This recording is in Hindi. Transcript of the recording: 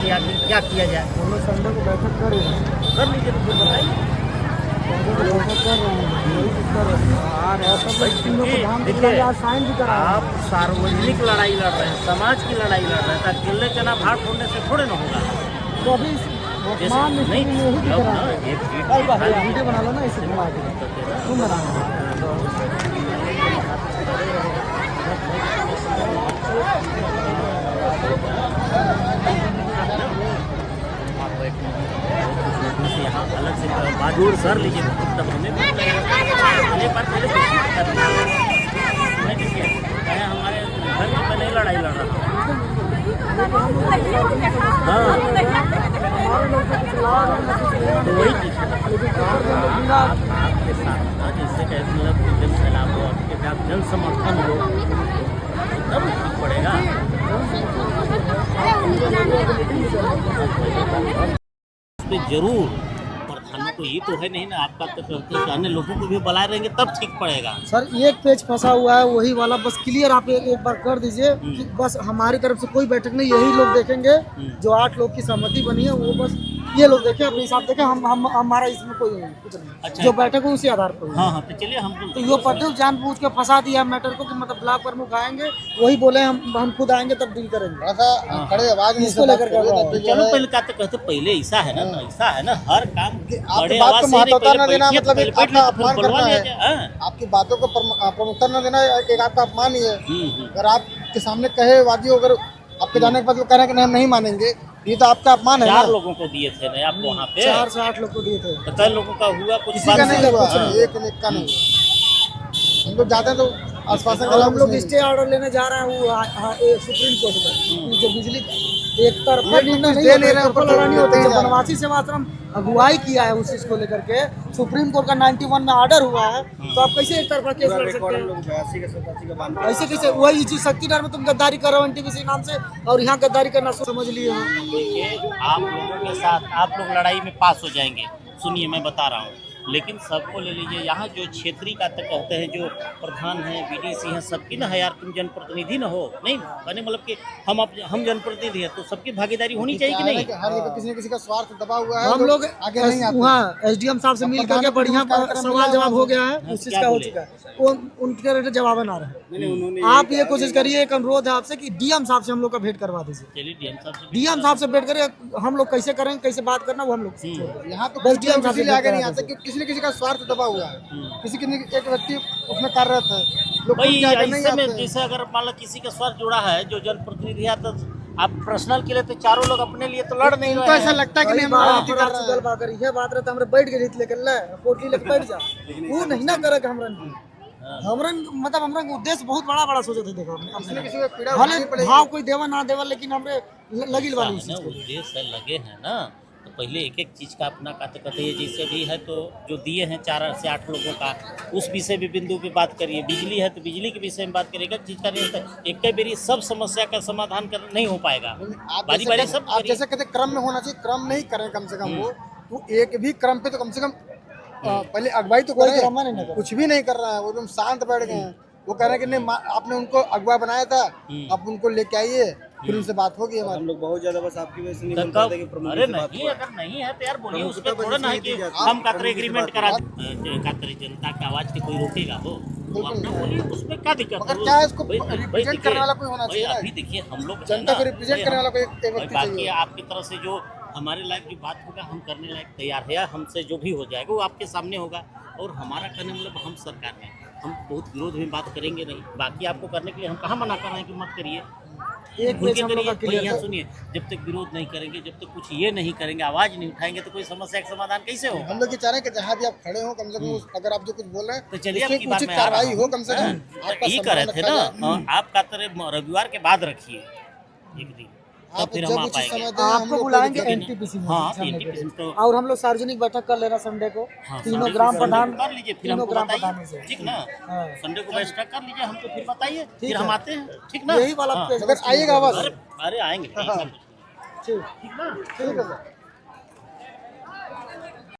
क्या किया जाए? हम लोग संडे को बैठक कर रहे हैं। कर लीजिए तो फिर बताइए। संडे को बैठक कर रहे हैं, वही कुछ कर रहे हैं। और सब भाई लोग तीनों को क्योंकि ध्यान देखिए, दिलाया, आज साइन भी करा आप सार्वजनिक लड़ाई लड़ रहे हैं, समाज की लड़ाई लड़ रहे हैं, तो अकेले चना भाग फोड़ने से थोड़े ना होगा। तो अभी वर्तमान में नहीं, यही दिख जब रहा ना है। एक चीज कल दिखा दीजिए। वीडियो बना लो ना, इसे घुमा के तुम बना यहाँ अलग से बात कर लीजिए, तब हमें भी पहले बार पहले मैं देखिए चाहे हमारे घर में मैं नहीं लड़ाई लड़ रहा हूँ। हाँ, तो वही चीज़ आपके साथ था, जैसे कि मतलब जन सैलाब हो, आपके साथ जन समर्थन हो, तब ठीक पड़ेगा। पे जरूर प्रधानों को ये तो है नहीं ना, आपका तो कहते हैं कि अन्य लोगों को भी बुलाए रहेंगे तब ठीक पड़ेगा। सर एक पेज फंसा हुआ है, वही वाला बस क्लियर आप एक बार कर दीजिए कि बस हमारी तरफ से कोई बैठक नहीं, यही लोग देखेंगे। जो 8 लोग की सहमति बनी है वो बस ये लोग देखें, अपने हिसाब देखें। हम हमारा इसमें कोई नहीं, कुछ नहीं। अच्छा, जो बैठक है उसी आधार पर। हाँ हाँ, तो चलिए हम तो ये पटेल जानबूझ के फंसा दिया मैटर को कि मतलब ब्लॉक प्रमुख आएंगे, वही बोले हम खुद आएंगे तब डील करेंगे। खड़े आवाज में इसको लेकर तो चलो पहले का तो कहते पहले ऐसा है ना, ऐसा है ना, हर काम बड़े बात आवाज को से नहीं, महत्वता पहले न देना, बैठिए, मतलब पहले एक बैठ आपका लेते, फिर अपमान बुलवा करना लिया है। जाए। हाँ। आपकी बातों को प्रमुखता न देना एक आपका अपमान ही है। अगर आपके सामने कहे वादियों, अगर आपके जाने के बाद वो कह रहे हैं कि नहीं हम नहीं मानेंगे, ये तो आपका अपमान है ना। 4 लोगों को दिए थे ना आप वहाँ पे, 4 से 8 लोग को दिए थे। तो कई लोगों का हुआ, कुछ किसी का नहीं हुआ, हाँ। एक का नहीं हुआ। हम लोग जाते हैं तो आश्वासन और हम लोग स्टे ऑर्डर लेने जा रहे हैं वो सुप्रीम कोर्ट में, जो बिजली एक तरफा ये निर्णय कुछ नहीं दे होता, नहीं रहे, एक तरफा ऊपर लड़ाई होती है। देते जब जा रहे हैं। बनवासी सेवा आश्रम अगुवाई किया है उस चीज को लेकर के, सुप्रीम कोर्ट का 91 में ऑर्डर हुआ है, तो आप कैसे एक तरफा केस लड़ सकते हैं? ऐसे कैसे? वही चीज शक्तिनगर में तुम गद्दारी कर रहे हो एनटीपीसी नाम से, और यहाँ गद्दारी करना समझ लिए हो। देखिए, आप लोगों के साथ आप लोग लड़ाई में पास हो जाएंगे। सुनिए, मैं बता रहा हूँ, लेकिन सबको ले लीजिए। यहाँ जो क्षेत्रीय का तो कहते हैं, जो प्रधान हैं, बीडीसी हैं, सबकी ना है यार, तुम जनप्रतिनिधि ना हो। नहीं कहने मतलब कि हम जनप्रतिनिधि हैं, तो सबकी भागीदारी होनी चाहिए कि नहीं? हर जगह किसी न किसी का स्वार्थ दबा हुआ है। हम लोग आगे नहीं आते। वहाँ एसडीएम साहब से मिल करके बढ़िया सवाल जवाब हो गया है, उस चीज का हो चुका है। वो उनके रेट जवाब आ रहा है। आप ये कोशिश करिए, एक अनुरोध है आपसे कि डीएम साहब से हम लोग का भेंट करवा दीजिए। चलिए डीएम साहब से डीएम साहब से भेंट करिए, हम लोग कैसे करेंगे, कैसे बात करना वो हम लोग यहाँ तो बस डीएम साहब से इसलिए आगे नहीं भेंट आते कि किसी न किसी का स्वार्थ दबा हुआ है। किसी एक व्यक्ति उसमें कार्यरत है, लोग भाई खुद के आगे नहीं ऐसे में, आते हैं। जैसे अगर मान लो किसी का स्वार्थ जुड़ा है, जो जनप्रतिनिधि है, तो आप पर्सनल के लिए तो चारों लोग अपने लिए तो लड़ नहीं उनको रहे ऐसा हैं। लगता है कि नहीं हम राजनीति कर रहे हैं। ये बात रहता हमरे बैठ के लेकर ले कोटली लेकर बैठ जा, वो नहीं ना करे हमरन मतलब हमरा उद्देश्य बहुत बड़ा बड़ा सोचे थे। देखो किसी न किसी को पीड़ा भले उठानी पड़ेगी। भाव कोई देवा ना देवा, लेकिन हमरे लगिल वाली ना चीज उद्देश्य लगे हैं ना, तो पहले एक एक चीज़ का अपना कहते हैं। जैसे भी है तो जो दिए हैं 4 से 8 लोगों का, उस विषय भी बिंदु पे बात करिए। बिजली है तो बिजली के विषय में बात करिएगा, चीज़ का नहीं होता है। एक कई बारी सब समस्या का समाधान कर नहीं हो पाएगा, बारी बारी सब आप जैसे कहते क्रम में होना चाहिए, क्रम नहीं करें कम से कम। वो एक भी क्रम पे तो कम से कम पहले अगुवाई तो कोई करें। क्रम नहीं कर कुछ भी नहीं कर रहा है, वो एकदम शांत बैठ गए हैं। वो कह रहे हैं कि नहीं, आपने उनको अगुवा बनाया था, अब उनको लेके आइए, फिर उनसे बात होगी हमारी। हम लोग बहुत ज्यादा बस आपकी वजह से नहीं बोल पाते कि अरे नहीं, अगर नहीं है तो यार बोलिए, उस पर थोड़ा ना है कि हम कातरे एग्रीमेंट करा कातरे जनता की आवाज को कोई रोकेगा हो, तो अपना बोलिए, उसमें क्या दिक्कत है? मगर क्या है, इसको रिप्रेजेंट करने वाला कोई होना चाहिए ना। अभी देखिए हम लोग जनता को रिप्रेजेंट करने वाला कोई एक व्यक्ति बाकी चाहिए। आपकी तरफ से जो हमारे लायक की बात होगा, हम करने लायक तैयार है। हमसे जो भी हो जाएगा वो आपके सामने होगा, और हमारा कहने मतलब हम सरकार में हम बहुत विरोध में बात करेंगे नहीं। बाकी आपको करने के लिए हम कहाँ मना कर रहे हैं कि मत करिए, खुल के करिए। भाई यहाँ सुनिए, जब तक विरोध नहीं करेंगे, जब तक कुछ ये नहीं करेंगे, आवाज नहीं उठाएंगे, तो कोई समस्या का समाधान कैसे हो? हम लोग ये चाह रहे हैं कि जहाँ भी आप खड़े हो, कम से कम अगर आप जो कुछ बोल रहे हैं तो चलिए उसकी आपकी बात उचित में आ रहा कार्रवाई हूँ। हो, कम से कम आपका ये कर रहे सम्मान थे रखा ना, जाए। आप का तरह रविवार के बाद रखिए एक दिन, तब आप फिर जब हम आ उचित पाएंगे। समय दें, हम आपको लोग बुलाएंगे कोई एनटीपीसी में हाँ, सामने NTPC में पे। तो और हम लोग सार्वजनिक बैठक कर लेना संडे को, तीनों संडे ग्राम को प्रधान कर लीजिए, फिर तीनों हमको ग्राम बताइए, प्रधानों से। ठीक ना? हाँ। संडे को बैठक कर लीजिए, हमको फिर बताइए, फिर ठीक हम है। आते हैं, ठीक ना? यही वाला हाँ। पेज मगर आइएगा बस। अरे आएंगे, ऐसा कुछ नहीं। ठीक ठीक ना? ठीक है सर।